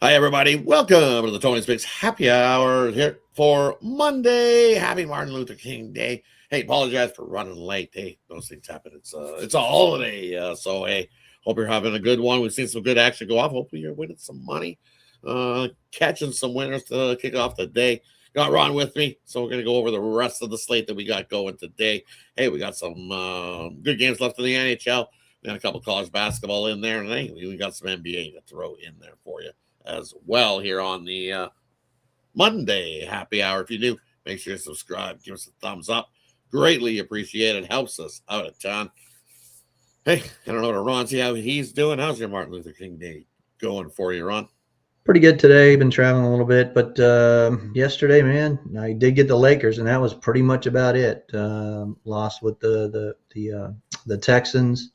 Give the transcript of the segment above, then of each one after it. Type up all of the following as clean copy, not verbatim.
Hi, everybody. Welcome to the Tony Speaks Happy Hour here for Monday. Happy Martin Luther King Day. Hey, apologize for running late. Hey, those things happen. It's a holiday. So, hey, hope you're having a good one. We've seen some good action go off. Hopefully, you're winning some money, catching some winners to kick off the day. Got Ron with me, so we're going to go over the rest of the slate that we got going today. Hey, we got some good games left in the NHL. We got a couple of college basketball in there, and hey, we got some NBA to throw in there for you as well here on the Monday happy hour. If you do, make sure you subscribe, give us a thumbs up. Greatly appreciated. Helps us out a ton. Hey, I don't know what Ron, see how he's doing. How's your Martin Luther King Day going for you, Ron? Pretty good today. Been traveling a little bit, but yesterday, man, I did get the Lakers, and that was pretty much about it. Lost with the Texans,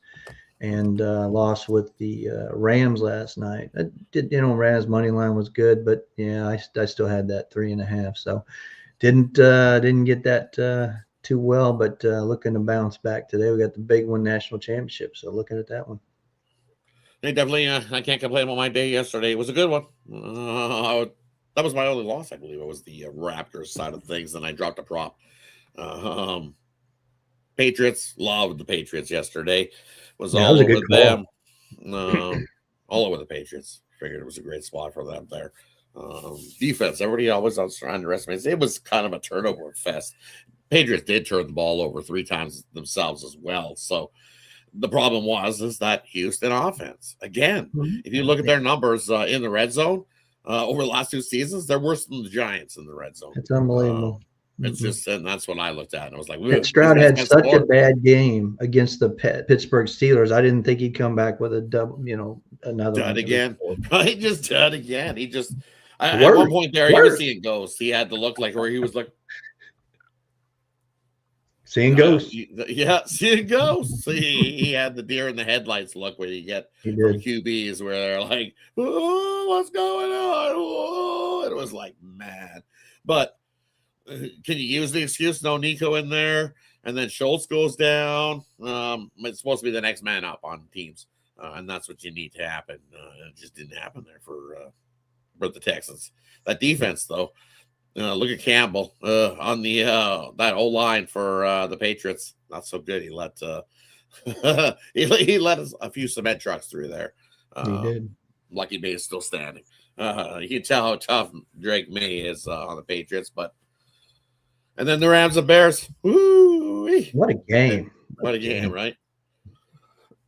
and lost with the Rams last night. I did, Rams money line was good, but yeah, I still had that 3.5, so didn't get that too well. But looking to bounce back today. We got the big one, national championship, so looking at that one. Hey, definitely, I can't complain about my day yesterday. It was a good one. That was my only loss, I believe. It was the Raptors side of things, and I dropped a prop. Patriots, loved the Patriots yesterday. Was all over them. All over the Patriots. Figured it was a great spot for them there. Defense, everybody always underestimates. It was kind of a turnover fest. Patriots did turn the ball over 3 times themselves as well. So the problem is that Houston offense. Again, if you look at their numbers in the red zone over the last 2 seasons, they're worse than the Giants in the red zone. It's unbelievable. It's just, and that's what I looked at, and I was like, Stroud had such a bad game against the Pittsburgh Steelers. I didn't think he'd come back with a double, another done again. Right, just done again. He just at one point there, he was seeing ghosts. He had to look like where he was like seeing ghosts. Yeah, seeing ghosts. He had the deer in the headlights look where you get from QBs where they're like, oh, what's going on? Oh, it was like, man. But can you use the excuse no Nico in there, and then Schultz goes down? It's supposed to be the next man up on teams, and that's what you need to happen. It just didn't happen there for the Texans. That defense, though, look at Campbell on the that O line for the Patriots. Not so good. He let he let us a few cement trucks through there. He did. Lucky Bay is still standing. You can tell how tough Drake May is on the Patriots, but. And then the Rams and Bears. Woo-wee. What a game. What a game, right?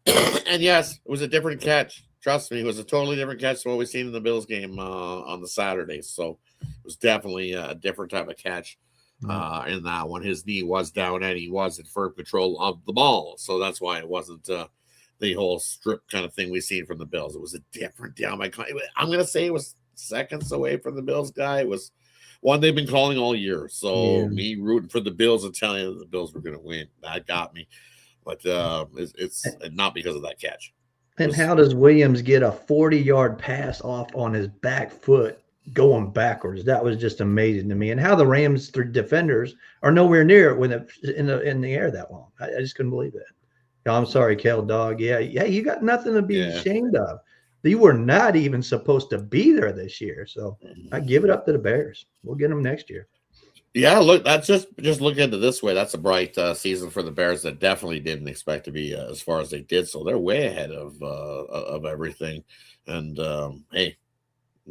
And yes, it was a different catch. Trust me, it was a totally different catch than what we've seen in the Bills game on the Saturday. So it was definitely a different type of catch in that one. His knee was down and he was in firm control of the ball. So that's why it wasn't the whole strip kind of thing we've seen from the Bills. It was a different down by. I'm going to say it was seconds away from the Bills guy. It was one they've been calling all year. So me rooting for the Bills and telling you that the Bills were going to win, that got me. But it's not because of that catch. And how does Williams get a 40-yard pass off on his back foot going backwards? That was just amazing to me. And how the Rams defenders are nowhere near it when it's in the air that long. I just couldn't believe that. I'm sorry, Kel Dog. Yeah, you got nothing to be ashamed of. You were not even supposed to be there this year. So I give it up to the Bears. We'll get them next year. Yeah, look, that's just look into it this way. That's a bright season for the Bears that definitely didn't expect to be as far as they did. So they're way ahead of everything. And hey,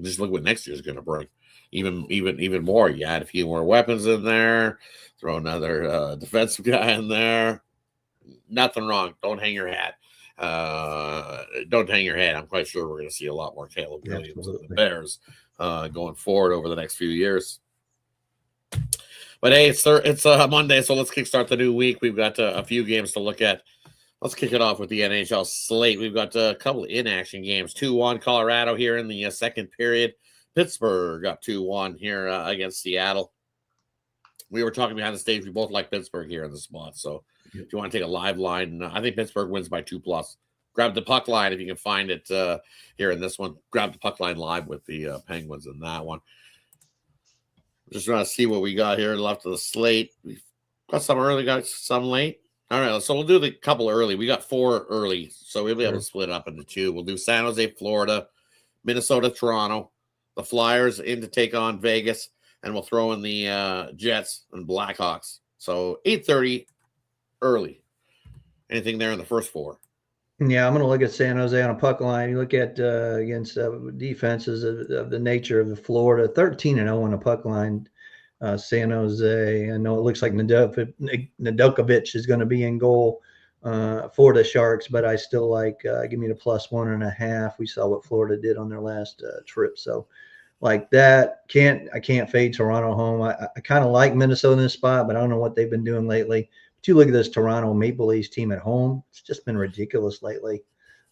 just look what next year is going to bring. Even more. You add a few more weapons in there. Throw another defensive guy in there. Nothing wrong. Don't hang your hat. Don't hang your head. I'm quite sure we're going to see a lot more Caleb Williams and the Bears going forward over the next few years. But hey, it's Monday, so let's kickstart the new week. We've got a few games to look at. Let's kick it off with the NHL slate. We've got a couple of inaction games. 2-1 Colorado here in the second period. Pittsburgh got 2-1 here against Seattle. We were talking behind the stage. We both like Pittsburgh here in the spot. So if you want to take a live line, I think Pittsburgh wins by 2+. Grab the puck line if you can find it here in this one. Grab the puck line live with the Penguins in that one. Just trying to see what we got here left of the slate. We've got some early, got some late. All right, so we'll do the couple early. We got 4 early, so we'll be able to split up into 2. We'll do San Jose, Florida, Minnesota, Toronto, the Flyers in to take on Vegas, and we'll throw in the Jets and Blackhawks. So 8:30 early. Anything there in the first four? Yeah, I'm going to look at San Jose on a puck line. You look at against defenses of the nature of the Florida, 13-0 on a puck line. San Jose. I know it looks like Nedeljkovic is going to be in goal for the Sharks, but I still like give me the +1.5. We saw what Florida did on their last trip, so like that. I can't fade Toronto home. I kind of like Minnesota in this spot, but I don't know what they've been doing lately. But you look at this Toronto Maple Leafs team at home; it's just been ridiculous lately.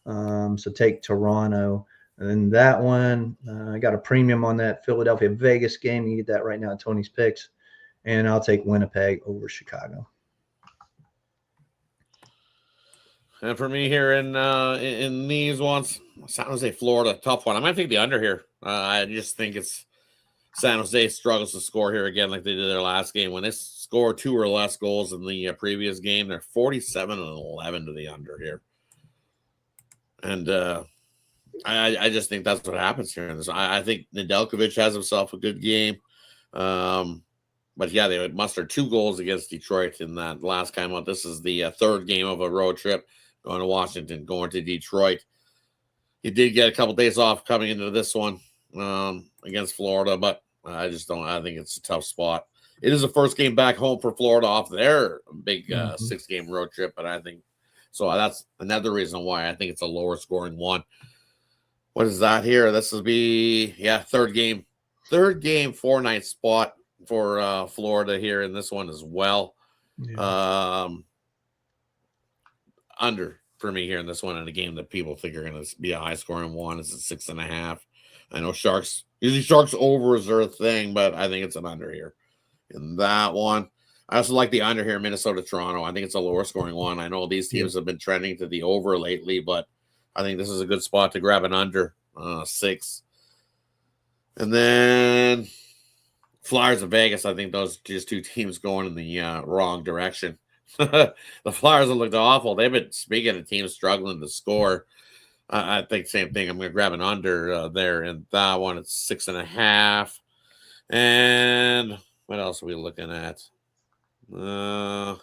So take Toronto. And then that one, I got a premium on that Philadelphia Vegas game. You get that right now at Tony's Picks. And I'll take Winnipeg over Chicago. And for me here in these ones, San Jose, Florida, tough one. I might take the under here. I just think it's San Jose struggles to score here again like they did their last game. When they score 2 or less goals in the previous game, they're 47-11 to the under here. And I just think that's what happens here. I think Nedeljkovic has himself a good game. But yeah, they would muster 2 goals against Detroit in that last time out. This is the third game of a road trip, going to Washington, going to Detroit. He did get a couple days off coming into this one against Florida, but I think it's a tough spot. It is the first game back home for Florida off their big 6-game road trip, but I think so. That's another reason why I think it's a lower scoring one. What is that here? This will be, third game 4-night spot for Florida here in this one as well. Yeah. Under for me here in this one, in a game that people think are going to be a high scoring one. It's a 6.5. I know Sharks over is their thing, but I think it's an under here in that one. I also like the under here, Minnesota, Toronto. I think it's a lower scoring one. I know these teams have been trending to the over lately, but I think this is a good spot to grab an under 6. And then Flyers of Vegas, I think those just 2 teams going in the wrong direction. The Flyers have looked awful. They've been, speaking of teams struggling to score, I think same thing. I'm going to grab an under there in that one. It's 6.5. And what else are we looking at? I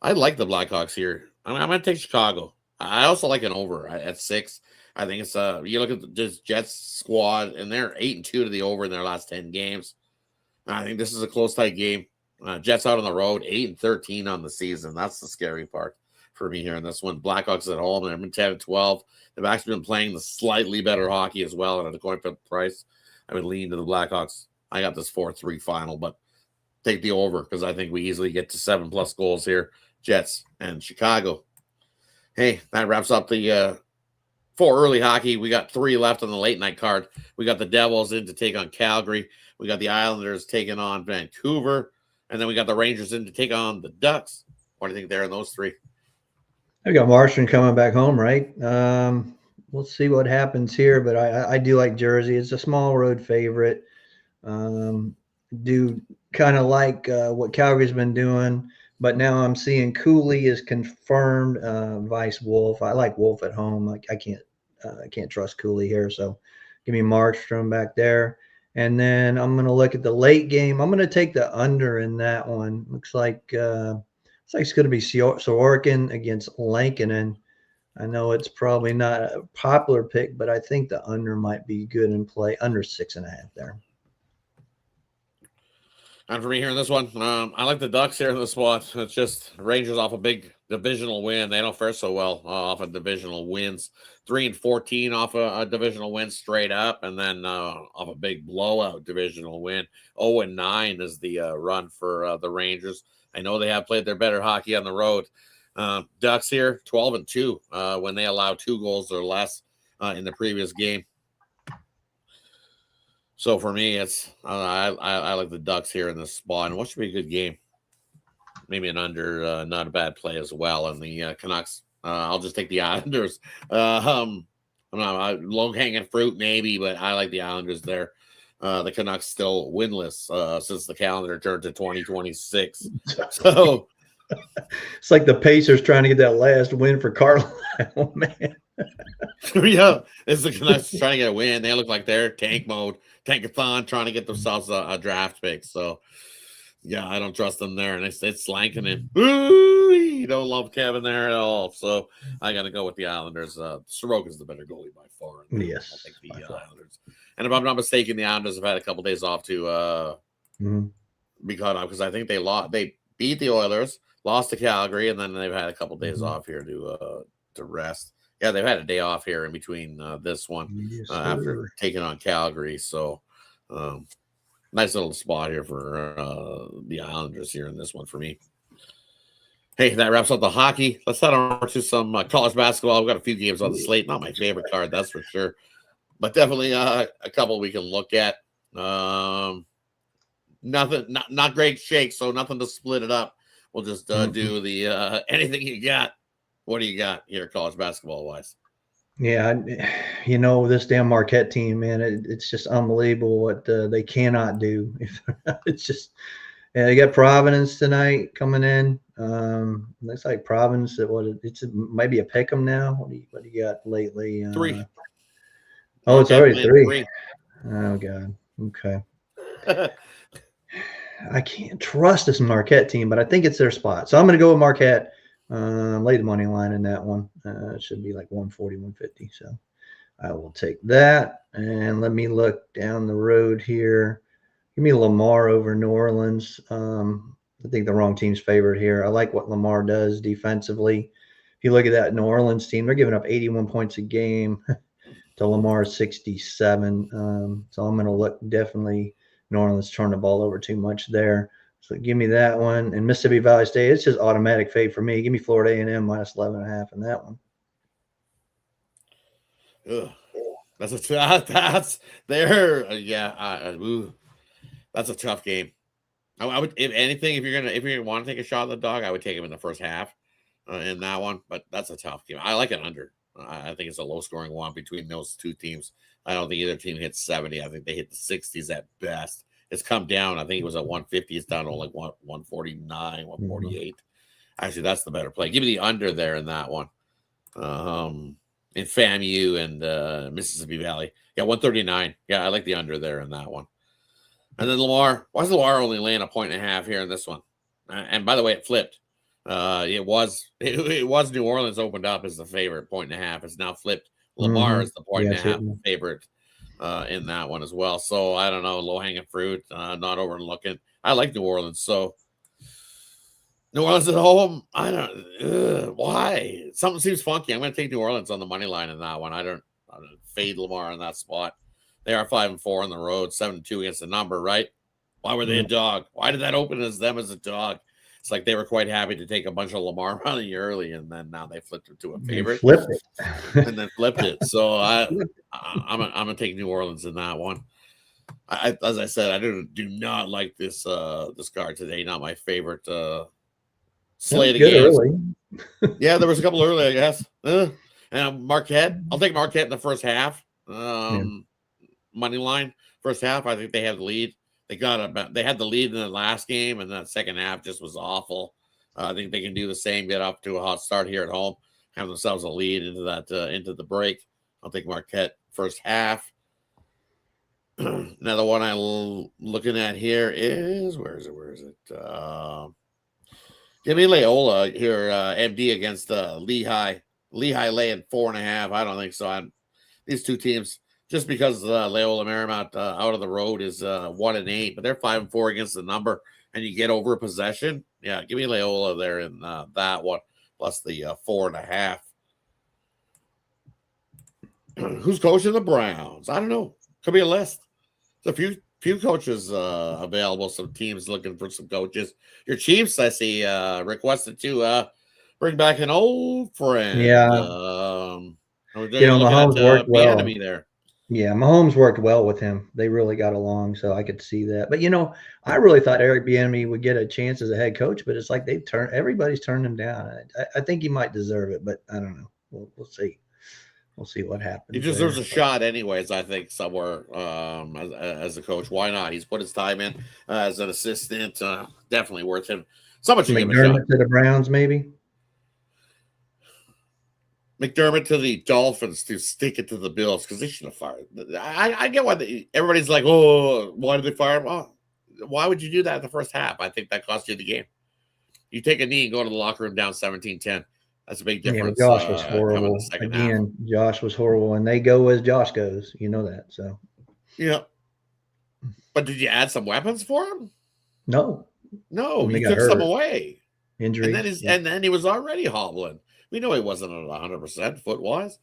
like the Blackhawks here. I'm going to take Chicago. I also like an over at 6. I think it's you look at the Jets squad, and they're 8-2 to the over in their last 10 games. I think this is a close, tight game. Jets out on the road, 8-13 on the season. That's the scary part for me here in this one. Blackhawks at home, they've been 10-12. They've actually been playing the slightly better hockey as well. And at a coin flip price, I would lean to the Blackhawks. I got this 4-3 final, but take the over because I think we easily get to 7+ goals here. Jets and Chicago. Hey, that wraps up the 4 early hockey. We got 3 left on the late night card. We got the Devils in to take on Calgary. We got the Islanders taking on Vancouver. And then we got the Rangers in to take on the Ducks. What do you think there in those 3? I got Martian coming back home, right? We'll see what happens here, but I do like Jersey. It's a small road favorite. Do kind of like what Calgary's been doing, but now I'm seeing Cooley is confirmed vice Wolf. I like Wolf at home. I can't trust Cooley here, so give me Markstrom back there. And then I'm going to look at the late game. I'm going to take the under in that one. Looks like it's going to be Sorokin against Lankinen. I know it's probably not a popular pick, but I think the under might be good in play. Under 6.5 there. And for me here in this one, I like the Ducks here in the spot. It's just Rangers off a big divisional win. They don't fare so well off of divisional wins. 3-14 off a divisional win straight up, and then off a big blowout divisional win. 0-9 is the run for the Rangers. I know they have played their better hockey on the road. Ducks here, 12-2 when they allow 2 goals or less in the previous game. So for me, it's I like the Ducks here in this spot. And what should be a good game? Maybe an under, not a bad play as well. And the Canucks, I'll just take the Islanders. I'm not low-hanging fruit maybe, but I like the Islanders there. The Canucks still winless since the calendar turned to 2026. So it's like the Pacers trying to get that last win for Carlisle, man. Yeah, it's the Canucks trying to get a win. They look like they're tank mode, tankathon, trying to get themselves a draft pick. So, yeah, I don't trust them there. And it's Slankin and you don't love Kevin there at all. So I got to go with the Islanders. Soroka's the better goalie by far. Yes, I'll take the Islanders. And if I'm not mistaken, the Islanders have had a couple days off to be caught up because I think they lost. They beat the Oilers, lost to Calgary, and then they've had a couple days off here to rest. Yeah, they've had a day off here in between this one after taking on Calgary. So, nice little spot here for the Islanders here in this one for me. Hey, that wraps up the hockey. Let's head on to some college basketball. We've got a few games on the slate. Not my favorite card, that's for sure. But definitely a couple we can look at. Nothing, not great shake, so nothing to split it up. We'll just do the anything you got. What do you got here, college basketball wise? Yeah, this damn Marquette team, man, it's just unbelievable what they cannot do. It's just, they got Providence tonight coming in. Looks like Providence. It's maybe a pick 'em now. What do you got lately? 3. Oh, it's already 3. Oh God. Okay. I can't trust this Marquette team, but I think it's their spot. So I'm going to go with Marquette. Lay the money line in that one. It should be like 140, 150. So I will take that. And let me look down the road here. Give me Lamar over New Orleans. I think the wrong team's favored here. I like what Lamar does defensively. If you look at that New Orleans team, they're giving up 81 points a game to Lamar's 67. So I'm going to look definitely New Orleans turn the ball over too much there. So give me that one. And Mississippi Valley State, it's just automatic fade for me. Give me Florida A&M minus 11.5 in that one. Ugh. That's a tough game. I would, if anything, if you're gonna want to take a shot at the dog, I would take him in the first half in that one. But that's a tough game. I like it under. I think it's a low scoring one between those two teams. I don't think either team hits 70. I think they hit the 60s at best. It's come down. I think it was at 150. It's down to like 149, 148. Actually, that's the better play. Give me the under there in that one. In FAMU and Mississippi Valley. Yeah, 139. Yeah, I like the under there in that one. And then Lamar. Why is Lamar only laying 1.5 here in this one? And by the way, it flipped. It was New Orleans opened up as the favorite 1.5. It's now flipped. Lamar is the 1.5 favorite in that one as well. So I don't know, low hanging fruit, not overlooking. I like New Orleans. So New Orleans at home. I don't. Why? Something seems funky. I'm going to take New Orleans on the money line in that one. I don't fade Lamar in that spot. They are 5-4 on the road, 7-2 against the number, right? Why were they a dog? Why did that open as them as a dog? It's like they were quite happy to take a bunch of Lamar money early, and then now they flipped it to a favorite. Flipped it. And then flipped it. So I'm gonna take New Orleans in that one. As I said, I do not like this card today. Not my favorite slate of games. Yeah, there was a couple early, I guess. And Marquette. I'll take Marquette in the first half. Money line first half. I think they have the lead. They had the lead in the last game, and that second half just was awful. I think they can do the same, get up to a hot start here at home, have themselves a lead into the break. I'll take Marquette first half. Another one I'm looking at here is where is it? Give me Loyola here, MD against Lehigh. Lehigh laying 4.5. I don't think so. These two teams. Just because Loyola Marymount out of the road is 1-8, but they're 5-4 against the number, and you get over a possession. Yeah, give me Loyola there in that one, plus the 4.5. Who's coaching the Browns? I don't know. Could be a list. There's a few coaches available. Some teams looking for some coaches. Your Chiefs, I see, requested to bring back an old friend. Yeah. Mahomes worked well. Enemy there. Yeah, Mahomes worked well with him. They really got along, so I could see that. But I really thought Eric Bieniemy would get a chance as a head coach, but it's like everybody's turned him down. I think he might deserve it, but I don't know. We'll see. We'll see what happens. He deserves a shot, anyways. I think somewhere as a coach. Why not? He's put his time in as an assistant. Definitely worth him. Someone should give him a shot. To the Browns, maybe. McDermott to the Dolphins to stick it to the Bills because they should have fired. I get why everybody's like, oh, why did they fire him? Oh, why would you do that in the first half? I think that cost you the game. You take a knee and go to the locker room down 17-10. That's a big difference. Yeah, Josh was Coming horrible. in the second Again, half. Josh was horrible, and they go as Josh goes. You know that. So, yeah. But did you add some weapons for him? No. No, you took some away. Injuries. And then he was already hobbling. We know he wasn't at 100% foot-wise.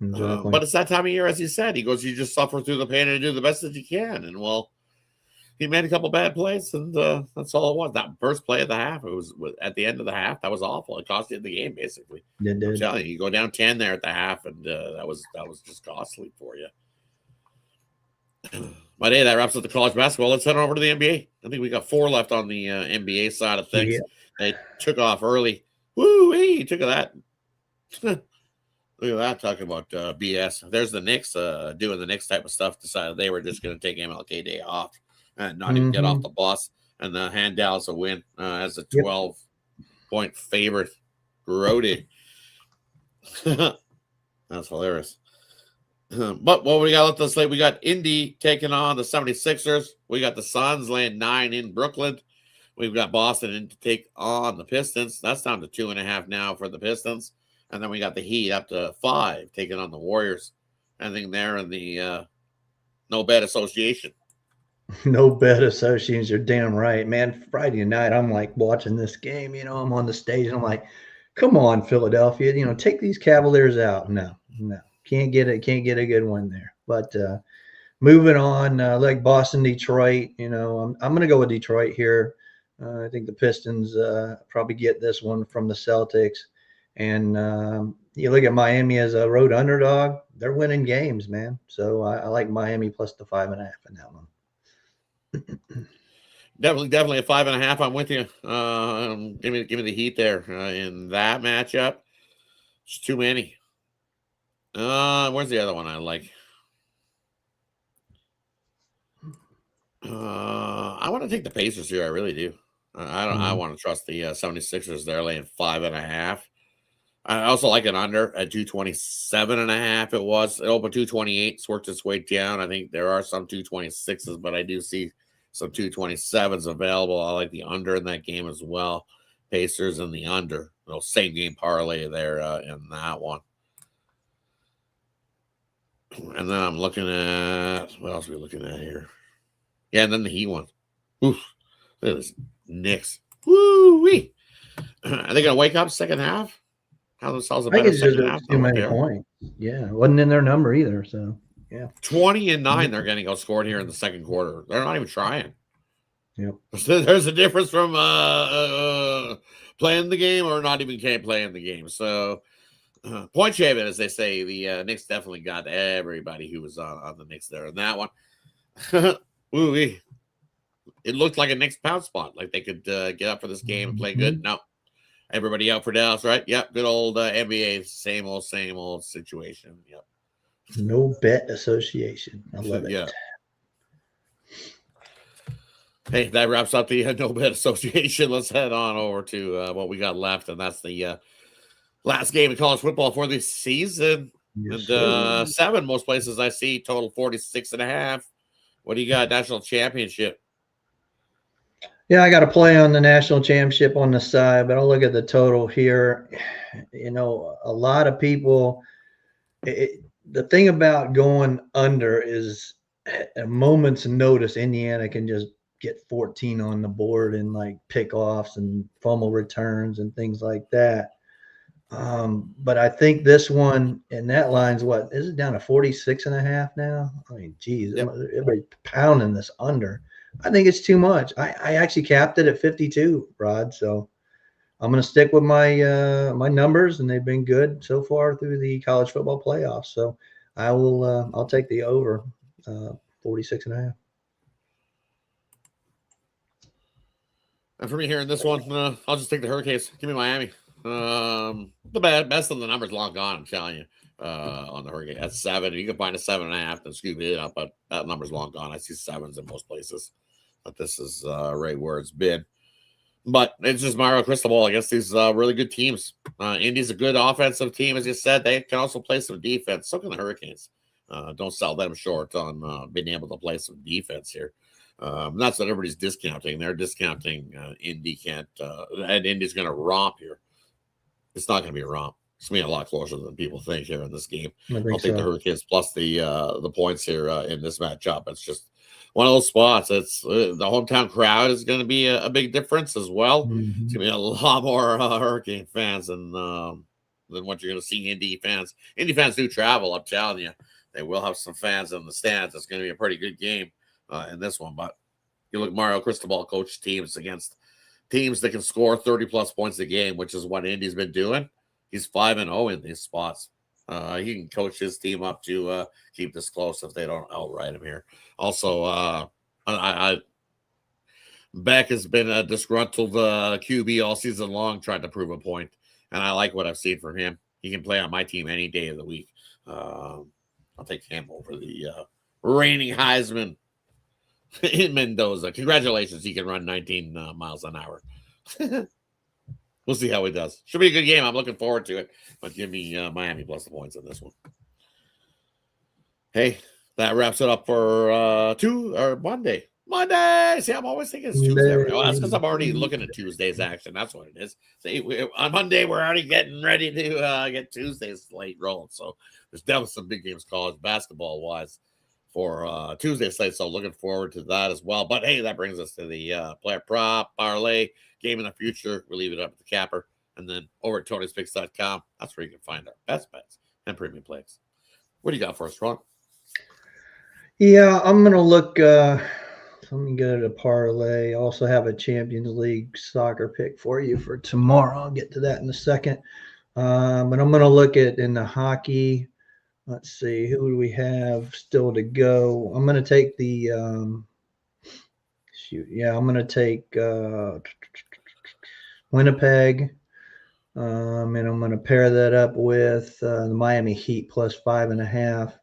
Exactly. But it's that time of year, as he said. He goes, you just suffer through the pain and do the best that you can. And, well, he made a couple bad plays, and that's all it was. That first play of the half, it was at the end of the half. That was awful. It cost you the game, basically. It did. I'm telling you, you go down 10 there at the half, and that was just costly for you. But hey, that wraps up the college basketball. Let's head on over to the NBA. I think we got 4 left on the NBA side of things. Yeah. They took off early. Woo! Hey, took that. Look at that, talking about BS. There's the Knicks doing the Knicks type of stuff. Decided they were just going to take MLK Day off and not even get off the bus and hand Dallas a win as a 12-point favorite. Grody. That's hilarious. But what we got left on the slate, we got Indy taking on the 76ers. We got the Suns laying 9 in Brooklyn. We've got Boston in to take on the Pistons. That's down to 2.5 now for the Pistons. And then we got the Heat up to 5 taking on the Warriors. Anything there in the no bet association? No bet associations. You're damn right, man. Friday night, I'm like watching this game. You know, I'm on the stage and I'm like, come on, Philadelphia. You know, take these Cavaliers out. No. Can't get it. Can't get a good one there. But moving on, like Boston, Detroit. You know, I'm going to go with Detroit here. I think the Pistons probably get this one from the Celtics. And you look at Miami as a road underdog. They're winning games, man. So I like Miami plus the 5.5 in that one. Definitely a 5.5. I'm with you. Give me the Heat there in that matchup. It's too many. Where's the other one I like? I want to take the Pacers here. I really do. I want to trust the 76ers. They're laying 5.5. I also like an under at 227.5. It opened 228. It's worked its way down. I think there are some 226s, but I do see some 227s available. I like the under in that game as well. Pacers and the under. Same game parlay there in that one. And then I'm looking at what else are we looking at here? Yeah, and then the Heat one. Oof. Look at this Knicks. Woo-wee. Are they gonna wake up second half? How's a better second half? Too many points. Yeah, it wasn't in their number either. So yeah. 20-9 they're gonna go scored here in the second quarter. They're not even trying. Yep. So there's a difference from playing the game or not even playing the game. So point shaving, as they say, the Knicks definitely got everybody who was on the Knicks there in that one. Ooh-wee. It looked like a Knicks pound spot, like they could get up for this game and play good. No, everybody out for Dallas, right? Yep, good old NBA, same old situation. Yep. No bet association. I love it. Yeah. Hey, that wraps up the no bet association. Let's head on over to what we got left, and that's the last game of college football for this season. Yes, and 7 most places I see, total 46.5. What do you got? National championship. Yeah, I got to play on the national championship on the side, but I'll look at the total here. You know, a lot of people, the thing about going under is at a moment's notice, Indiana can just get 14 on the board and like pickoffs and fumble returns and things like that. But I think this one, and that line's what is it down to 46.5 now? I mean, geez, everybody pounding this under. I think it's too much. I actually capped it at 52, Rod. So I'm going to stick with my my numbers, and they've been good so far through the college football playoffs. So I will I'll take the over 46.5. And for me here in this one, I'll just take the Hurricanes. Give me Miami. The best of the numbers long gone, I'm telling you. On the Hurricane at 7, you can find a 7.5 and scoop it up, but that number's long gone. I see 7s in most places, but this is right where it's been. But it's just Mario Cristobal against these really good teams. Indy's a good offensive team, as you said. They can also play some defense. So can the Hurricanes. Don't sell them short on being able to play some defense here. That's what everybody's discounting. They're discounting Indy can't, and Indy's going to romp here. It's not going to be a romp. It's going to be a lot closer than people think here in this game. I'll take the Hurricanes plus the points here in this matchup. It's just one of those spots. It's the hometown crowd is going to be a big difference as well. Mm-hmm. It's going to be a lot more Hurricane fans than what you're going to see Indy fans. Indy fans do travel. I'm telling you, they will have some fans in the stands. It's going to be a pretty good game in this one. But you look, Mario Cristobal coach teams against teams that can score 30-plus points a game, which is what Indy's been doing. He's 5-0 in these spots. He can coach his team up to keep this close if they don't outright him here. Also, Beck has been a disgruntled QB all season long trying to prove a point, and I like what I've seen from him. He can play on my team any day of the week. I'll take him over the reigning Heisman in Mendoza. Congratulations. He can run 19 miles an hour. We'll see how he does. Should be a good game. I'm looking forward to it. But give me Miami plus the points on this one. Hey, that wraps it up for Monday. Monday. See, I'm always thinking it's Tuesday. Well, that's because I'm already looking at Tuesday's action. That's what it is. See, on Monday, we're already getting ready to get Tuesday's slate rolling. So there's definitely some big games college basketball-wise for Tuesday slate. So looking forward to that as well. But, hey, that brings us to the player prop, parlay, game in the future. We'll leave it up at the capper. And then over at Tony'sPicks.com, that's where you can find our best bets and premium plays. What do you got for us, Ron? Yeah, I'm going to look. Let me go to parlay. I also have a Champions League soccer pick for you for tomorrow. I'll get to that in a second. But I'm going to look at in the hockey. Let's see, who do we have still to go? I'm going to take the I'm going to take Winnipeg, and I'm going to pair that up with the Miami Heat plus 5.5,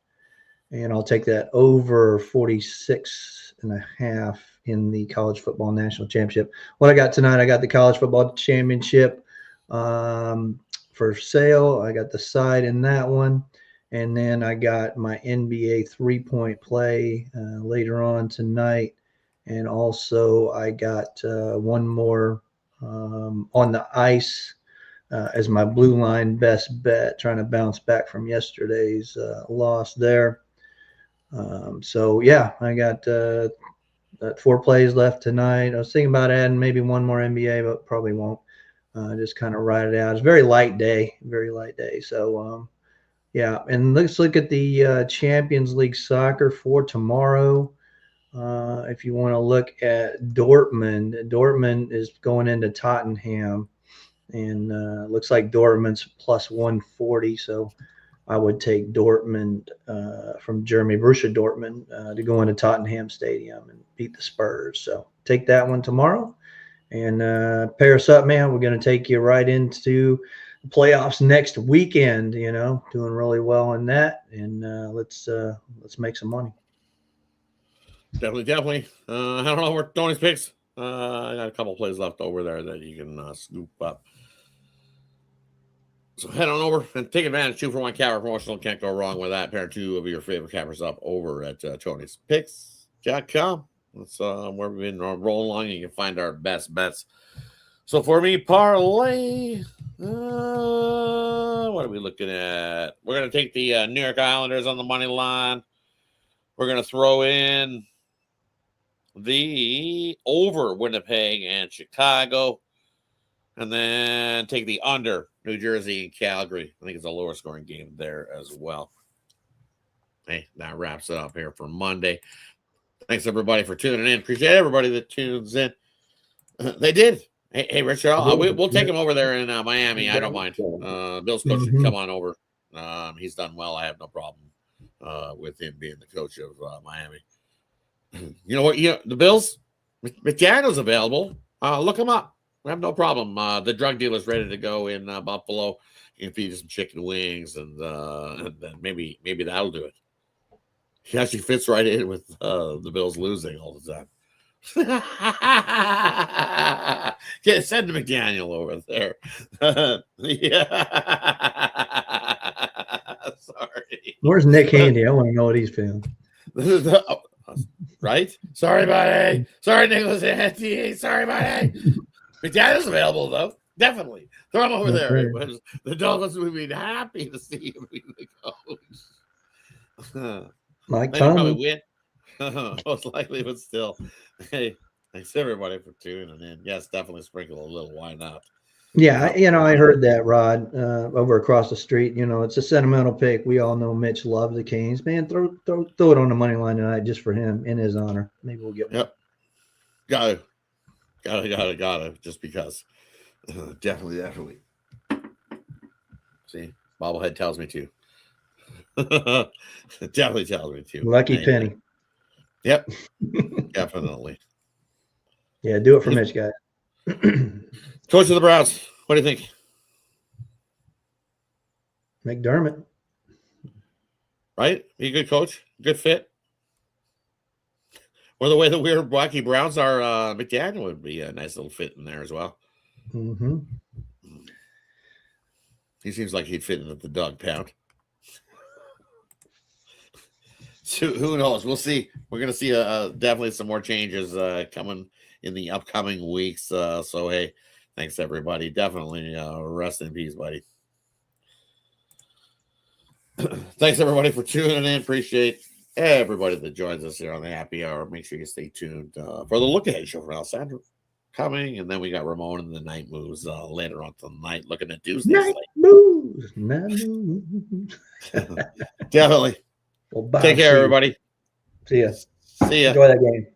and I'll take that over 46.5 in the college football national championship. What I got tonight, I got the college football championship for sale. I got the side in that one. And then I got my NBA three-point play later on tonight. And also I got one more on the ice as my blue line best bet, trying to bounce back from yesterday's loss there. So, yeah, I got 4 plays left tonight. I was thinking about adding maybe one more NBA, but probably won't. Just kind of ride it out. It's a very light day. So, yeah, and let's look at the Champions League soccer for tomorrow. If you want to look at Dortmund is going into Tottenham, and looks like Dortmund's plus 140. So I would take Dortmund from Germany, Borussia Dortmund, to go into Tottenham Stadium and beat the Spurs. So take that one tomorrow, and pair us up, man. We're going to take you right into playoffs next weekend, doing really well in that, and let's make some money. Definitely. I don't know where Tony's picks. I got a couple plays left over there that you can scoop up. So head on over and take advantage. 2-for-1 capper promotional. Can't go wrong with that. Pair 2 of your favorite cappers up over at Tony'sPicks.com. That's where we've been rolling along. You can find our best bets. So for me, parlay, what are we looking at? We're going to take the New York Islanders on the money line. We're going to throw in the over Winnipeg and Chicago, and then take the under New Jersey and Calgary. I think it's a lower scoring game there as well. Hey, that wraps it up here for Monday. Thanks, everybody, for tuning in. Appreciate everybody that tunes in. They did. Hey, Richard, we'll take him over there in Miami. I don't mind. Bill's coach should come on over. He's done well. I have no problem with him being the coach of Miami. You know what? The Bills, McDaniel's available. Look him up. We have no problem. The drug dealer's ready to go in Buffalo. You can feed him some chicken wings, and then maybe that'll do it. He actually fits right in with the Bills losing all the time. Send McDaniel over there. Yeah. Sorry. Where's Nick Handy? I want to know what he's feeling. Right? Sorry, buddy. Sorry, Nicholas Handy. Sorry, buddy. McDaniel's available, though. Definitely. Throw him over there. The Dolphins would be happy to see him be the coach. Mike They would probably Tomlin. win. Most likely, but still. Hey, thanks everybody for tuning in. Yes, definitely sprinkle a little. Why not? Yeah, I heard that, Rod, over across the street. It's a sentimental pick. We all know Mitch loves the Canes. Man, throw it on the money line tonight just for him in his honor. Maybe we'll get one. Yep. Gotta. Just because. Definitely. See, bobblehead tells me to. Definitely tells me to. Lucky penny. Yep. Definitely. Yeah, do it for Mitch, guys. Coach of the Browns, what do you think? McDermott. Right? Be a good coach, good fit. Or the way the weird wacky Browns are, McDaniel would be a nice little fit in there as well. Mm-hmm. He seems like he'd fit into the dog pound. So who knows? We'll see. We're going to see definitely some more changes coming in the upcoming weeks. So, hey, thanks, everybody. Definitely rest in peace, buddy. Thanks, everybody, for tuning in. Appreciate everybody that joins us here on the happy hour. Make sure you stay tuned for the look ahead show from Alessandro coming. And then we got Ramon and the Night Moves later on tonight, looking at Tuesday. Night Moves. Definitely. Well, take care, everybody. See ya. See ya. Enjoy that game.